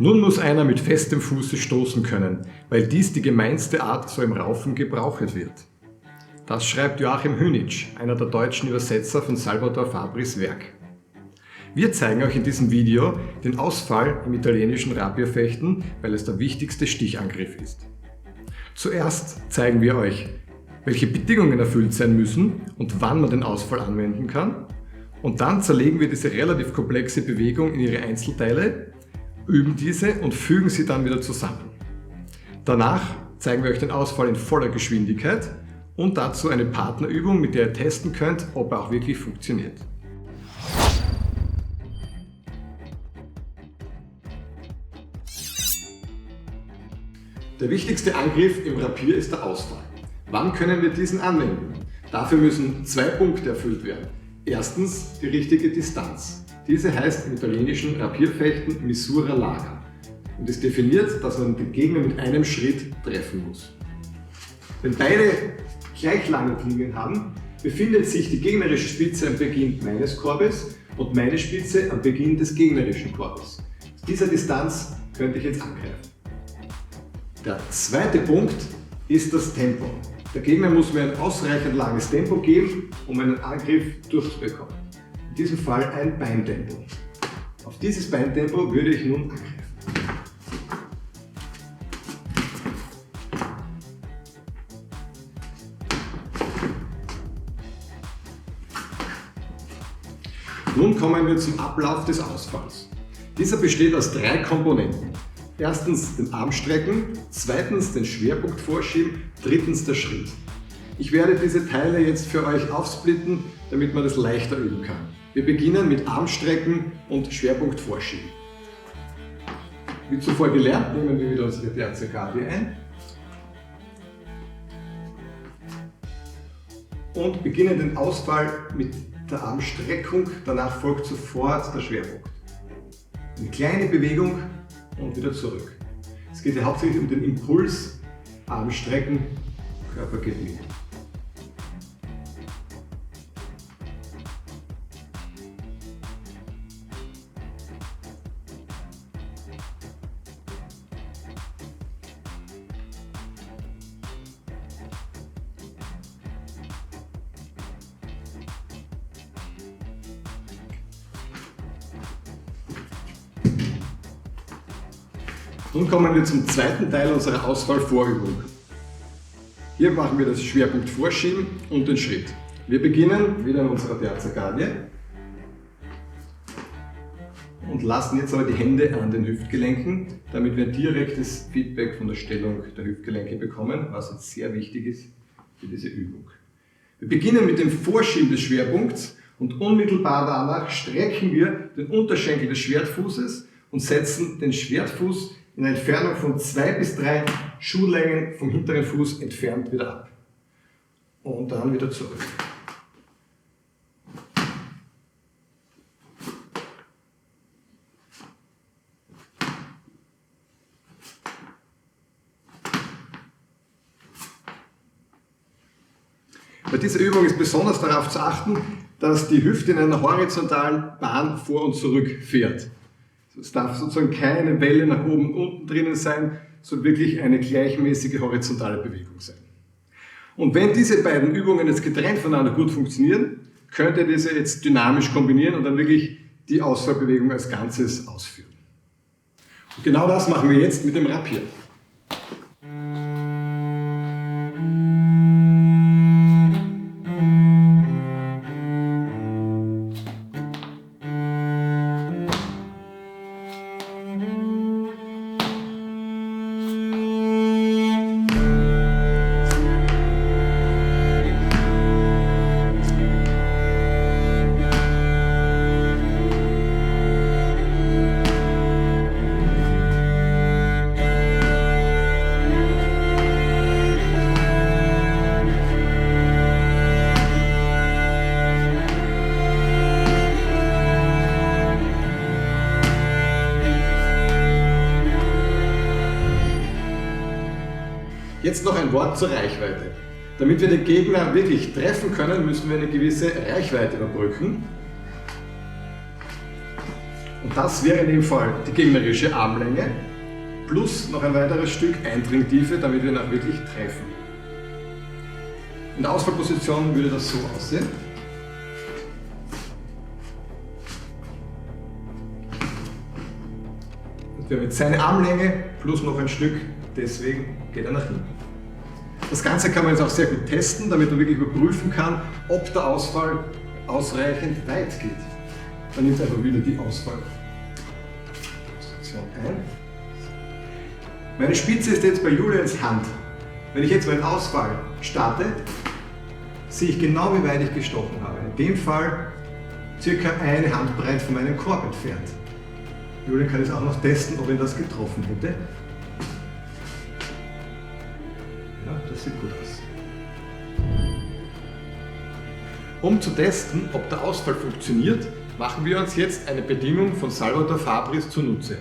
Nun muss einer mit festem Fuße stoßen können, weil dies die gemeinste Art so im Raufen gebrauchet wird. Das schreibt Joachim Hünitsch, einer der deutschen Übersetzer von Salvador Fabris Werk. Wir zeigen euch in diesem Video den Ausfall im italienischen Rapierfechten, weil es der wichtigste Stichangriff ist. Zuerst zeigen wir euch, welche Bedingungen erfüllt sein müssen und wann man den Ausfall anwenden kann. Und dann zerlegen wir diese relativ komplexe Bewegung in ihre Einzelteile, üben diese und fügen sie dann wieder zusammen. Danach zeigen wir euch den Ausfall in voller Geschwindigkeit und dazu eine Partnerübung, mit der ihr testen könnt, ob er auch wirklich funktioniert. Der wichtigste Angriff im Rapier ist der Ausfall. Wann können wir diesen anwenden? Dafür müssen zwei Punkte erfüllt werden. Erstens die richtige Distanz. Diese heißt im italienischen Rapierfechten Misura larga und ist definiert, dass man den Gegner mit einem Schritt treffen muss. Wenn beide gleich lange Klingen haben, befindet sich die gegnerische Spitze am Beginn meines Korbes und meine Spitze am Beginn des gegnerischen Korbes. Aus dieser Distanz könnte ich jetzt angreifen. Der zweite Punkt ist das Tempo. Der Gegner muss mir ein ausreichend langes Tempo geben, um einen Angriff durchzubekommen. In diesem Fall ein Beintempo. Auf dieses Beintempo würde ich nun angreifen. Nun kommen wir zum Ablauf des Ausfalls. Dieser besteht aus drei Komponenten. Erstens den Arm strecken, zweitens den Schwerpunkt vorschieben, drittens der Schritt. Ich werde diese Teile jetzt für euch aufsplitten, damit man das leichter üben kann. Wir beginnen mit Armstrecken und Schwerpunkt vorschieben. Wie zuvor gelernt, nehmen wir wieder unsere Terza Guardia ein und beginnen den Ausfall mit der Armstreckung, danach folgt sofort der Schwerpunkt. Eine kleine Bewegung und wieder zurück. Es geht ja hauptsächlich um den Impuls, Arm strecken, Körper geht mit. Nun kommen wir zum zweiten Teil unserer Ausfallvorübung. Hier machen wir das Schwerpunkt Vorschieben und den Schritt. Wir beginnen wieder in unserer Terza Guardia und lassen jetzt aber die Hände an den Hüftgelenken, damit wir direktes Feedback von der Stellung der Hüftgelenke bekommen, was jetzt sehr wichtig ist für diese Übung. Wir beginnen mit dem Vorschieben des Schwerpunkts und unmittelbar danach strecken wir den Unterschenkel des Schwertfußes und setzen den Schwertfuß in einer Entfernung von 2 bis 3 Schuhlängen vom hinteren Fuß entfernt wieder ab. Und dann wieder zurück. Bei dieser Übung ist besonders darauf zu achten, dass die Hüfte in einer horizontalen Bahn vor und zurück fährt. Es darf sozusagen keine Welle nach oben und unten drinnen sein, sondern wirklich eine gleichmäßige horizontale Bewegung sein. Und wenn diese beiden Übungen jetzt getrennt voneinander gut funktionieren, könnt ihr diese jetzt dynamisch kombinieren und dann wirklich die Ausfallbewegung als Ganzes ausführen. Und genau das machen wir jetzt mit dem Rapier. Jetzt noch ein Wort zur Reichweite. Damit wir den Gegner wirklich treffen können, müssen wir eine gewisse Reichweite überbrücken. Und Und das wäre in dem Fall die gegnerische Armlänge plus noch ein weiteres Stück Eindringtiefe, damit wir ihn auch wirklich treffen. In der Ausfallposition würde das so aussehen. Und wir haben jetzt seine Armlänge plus noch ein Stück, deswegen geht er nach hinten. Das Ganze kann man jetzt auch sehr gut testen, damit man wirklich überprüfen kann, ob der Ausfall ausreichend weit geht. Man nimmt einfach wieder die Ausfallposition ein. Meine Spitze ist jetzt bei Julians Hand. Wenn ich jetzt meinen Ausfall starte, sehe ich genau, wie weit ich gestochen habe. In dem Fall circa eine Handbreit von meinem Korb entfernt. Julian kann jetzt auch noch testen, ob ihn das getroffen hätte. Ja, das sieht gut aus. Um zu testen, ob der Ausfall funktioniert, machen wir uns jetzt eine Bedingung von Salvador Fabris zunutze.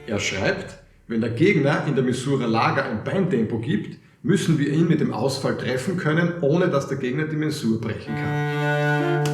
Er schreibt, wenn der Gegner in der Misura Laga ein Beintempo gibt, müssen wir ihn mit dem Ausfall treffen können, ohne dass der Gegner die Mensur brechen kann.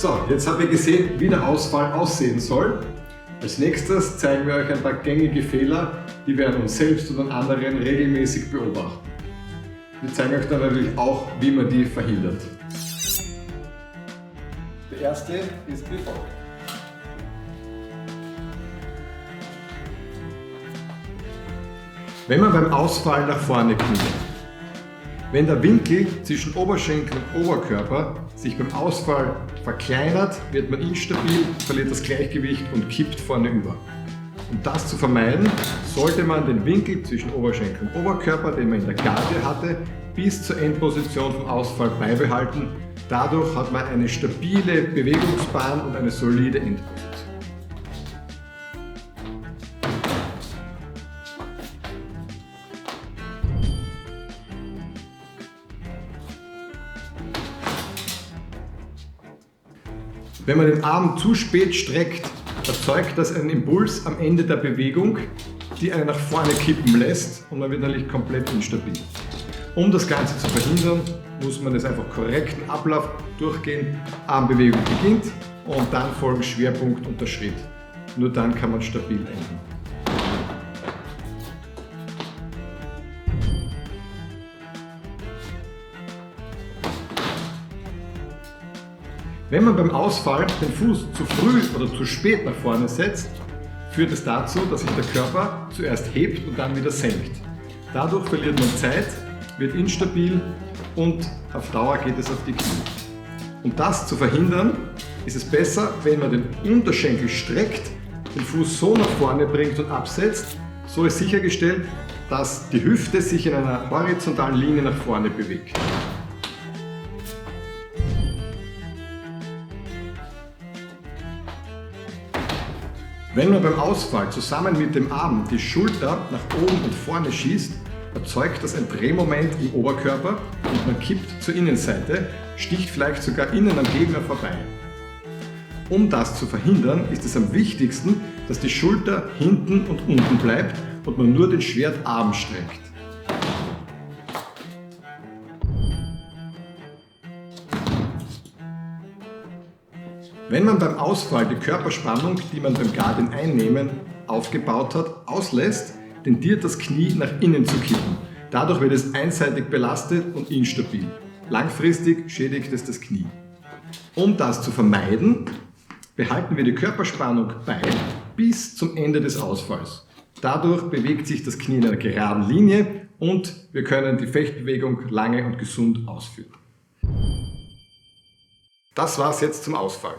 So, jetzt habt ihr gesehen, wie der Ausfall aussehen soll. Als nächstes zeigen wir euch ein paar gängige Fehler, die wir an uns selbst und an anderen regelmäßig beobachten. Wir zeigen euch dann natürlich auch, wie man die verhindert. Der erste ist wie folgt. Wenn man beim Ausfall nach vorne kniet, wenn der Winkel zwischen Oberschenkel und Oberkörper sich beim Ausfall verkleinert, wird man instabil, verliert das Gleichgewicht und kippt vorne über. Um das zu vermeiden, sollte man den Winkel zwischen Oberschenkel und Oberkörper, den man in der Garde hatte, bis zur Endposition vom Ausfall beibehalten. Dadurch hat man eine stabile Bewegungsbahn und eine solide Endposition. Wenn man den Arm zu spät streckt, erzeugt das einen Impuls am Ende der Bewegung, die einen nach vorne kippen lässt und man wird natürlich komplett instabil. Um das Ganze zu verhindern, muss man es einfach korrekten Ablauf durchgehen. Armbewegung beginnt und dann folgen Schwerpunkt und der Schritt. Nur dann kann man stabil enden. Wenn man beim Ausfall den Fuß zu früh oder zu spät nach vorne setzt, führt es dazu, dass sich der Körper zuerst hebt und dann wieder senkt. Dadurch verliert man Zeit, wird instabil und auf Dauer geht es auf die Knie. Um das zu verhindern, ist es besser, wenn man den Unterschenkel streckt, den Fuß so nach vorne bringt und absetzt. So ist sichergestellt, dass die Hüfte sich in einer horizontalen Linie nach vorne bewegt. Wenn man beim Ausfall zusammen mit dem Arm die Schulter nach oben und vorne schießt, erzeugt das ein Drehmoment im Oberkörper und man kippt zur Innenseite, sticht vielleicht sogar innen am Gegner vorbei. Um das zu verhindern, ist es am wichtigsten, dass die Schulter hinten und unten bleibt und man nur den Schwertarm streckt. Wenn man beim Ausfall die Körperspannung, die man beim Guardian Einnehmen aufgebaut hat, auslässt, tendiert das Knie nach innen zu kippen. Dadurch wird es einseitig belastet und instabil. Langfristig schädigt es das Knie. Um das zu vermeiden, behalten wir die Körperspannung bei bis zum Ende des Ausfalls. Dadurch bewegt sich das Knie in einer geraden Linie und wir können die Fechtbewegung lange und gesund ausführen. Das war's jetzt zum Ausfall.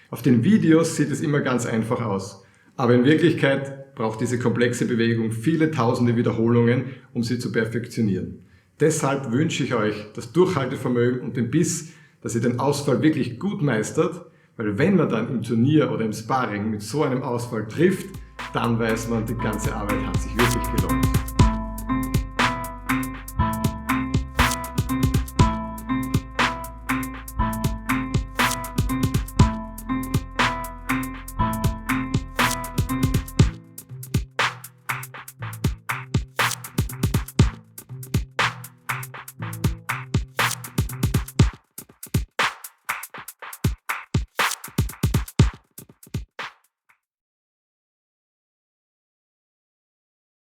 Auf den Videos sieht es immer ganz einfach aus, aber in Wirklichkeit braucht diese komplexe Bewegung viele tausende Wiederholungen, um sie zu perfektionieren. Deshalb wünsche ich euch das Durchhaltevermögen und den Biss, dass ihr den Ausfall wirklich gut meistert, weil wenn man dann im Turnier oder im Sparring mit so einem Ausfall trifft, dann weiß man, die ganze Arbeit hat sich wirklich gelohnt.